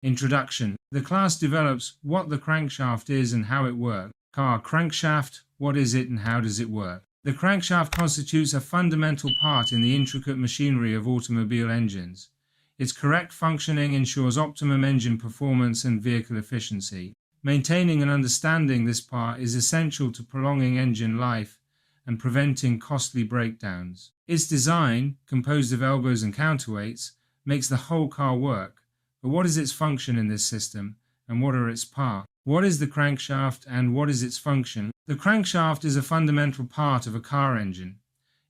Introduction. The class develops what the crankshaft is and how it works. Car crankshaft, what is it and how does it work? The crankshaft constitutes a fundamental part in the intricate machinery of automobile engines. Its correct functioning ensures optimum engine performance and vehicle efficiency. Maintaining and understanding this part is essential to prolonging engine life and preventing costly breakdowns. Its design, composed of elbows and counterweights, makes the whole car work. But what is its function in this system, and what are its parts? What is the crankshaft and what is its function? The crankshaft is a fundamental part of a car engine.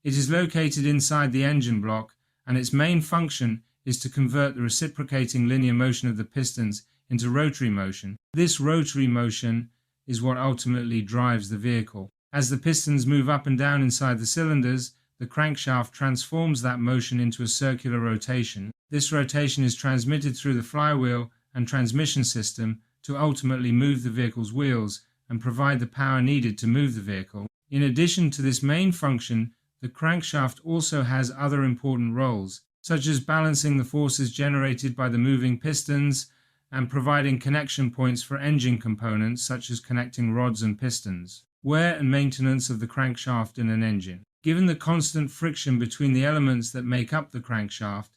It is located inside the engine block, and its main function is to convert the reciprocating linear motion of the pistons into rotary motion. This rotary motion is what ultimately drives the vehicle. As the pistons move up and down inside the cylinders, the crankshaft transforms that motion into a circular rotation. This rotation is transmitted through the flywheel and transmission system to ultimately move the vehicle's wheels and provide the power needed to move the vehicle. In addition to this main function, the crankshaft also has other important roles, such as balancing the forces generated by the moving pistons and providing connection points for engine components such as connecting rods and pistons. Wear and maintenance of the crankshaft in an engine. Given the constant friction between the elements that make up the crankshaft,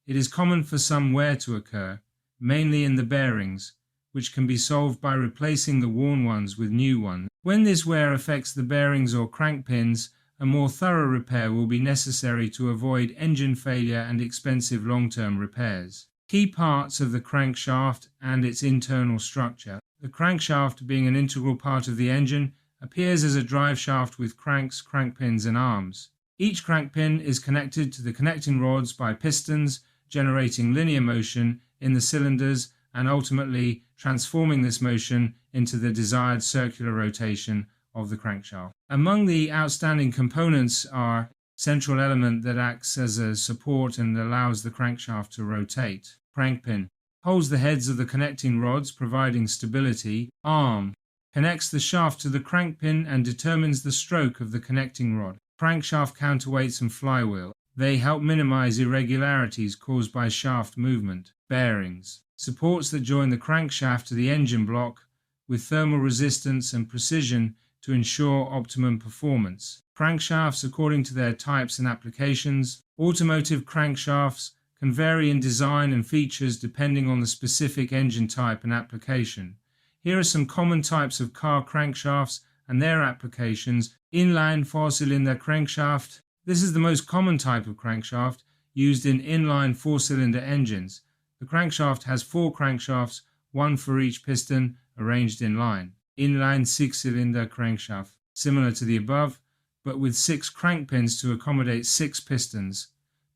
it is common for some wear to occur, mainly in the bearings, which can be solved by replacing the worn ones with new ones. When this wear affects the bearings or crank pins, a more thorough repair will be necessary to avoid engine failure and expensive long-term repairs. Key parts of the crankshaft and its internal structure. The crankshaft, being an integral part of the engine, appears as a drive shaft with cranks, crank pins and arms. Each crank pin is connected to the connecting rods by pistons, generating linear motion in the cylinders and ultimately transforming this motion into the desired circular rotation of the crankshaft. Among the outstanding components are central element that acts as a support and allows the crankshaft to rotate. Crank pin holds the heads of the connecting rods, providing stability. Arm connects the shaft to the crank pin and determines the stroke of the connecting rod. Crankshaft counterweights and flywheel. They help minimize irregularities caused by shaft movement. Bearings. Supports that join the crankshaft to the engine block with thermal resistance and precision to ensure optimum performance. Crankshafts according to their types and applications. Automotive crankshafts can vary in design and features depending on the specific engine type and application. Here are some common types of car crankshafts and their applications. Inline 4-cylinder crankshaft. This is the most common type of crankshaft used in inline 4-cylinder engines. The crankshaft has 4 crankshafts, one for each piston, arranged in line. Inline 6-cylinder crankshaft, similar to the above, but with 6 crank pins to accommodate 6 pistons,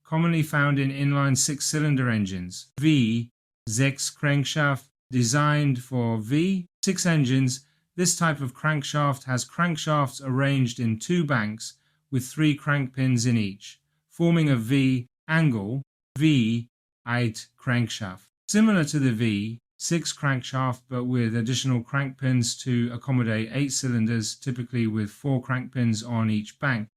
commonly found in inline 6-cylinder engines. V6 crankshaft, designed for V6 engines. This type of crankshaft has crankshafts arranged in 2 banks with 3 crank pins in each, forming a V angle V8 crankshaft. Similar to the V6 crankshaft, but with additional crank pins to accommodate 8 cylinders, typically with 4 crank pins on each bank.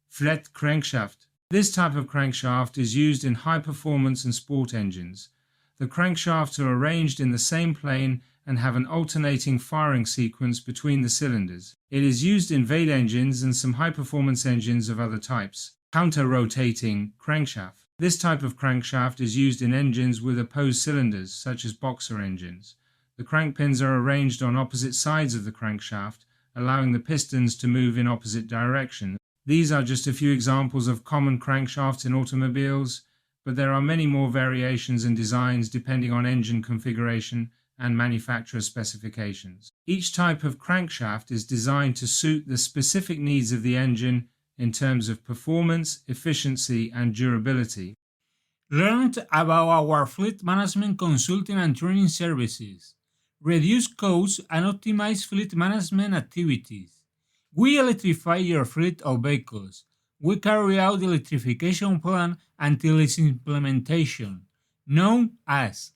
Flat crankshaft. This type of crankshaft is used in high performance and sport engines. The crankshafts are arranged in the same plane and have an alternating firing sequence between the cylinders. It is used in Vade engines and some high-performance engines of other types. Counter-rotating crankshaft. This type of crankshaft is used in engines with opposed cylinders, such as boxer engines. The crank pins are arranged on opposite sides of the crankshaft, allowing the pistons to move in opposite directions. These are just a few examples of common crankshafts in automobiles, but there are many more variations and designs depending on engine configuration and manufacturer specifications. Each type of crankshaft is designed to suit the specific needs of the engine in terms of performance, efficiency, and durability. Learn about our fleet management consulting and training services. Reduce costs and optimize fleet management activities. We electrify your fleet of vehicles. We carry out the electrification plan until its implementation, known as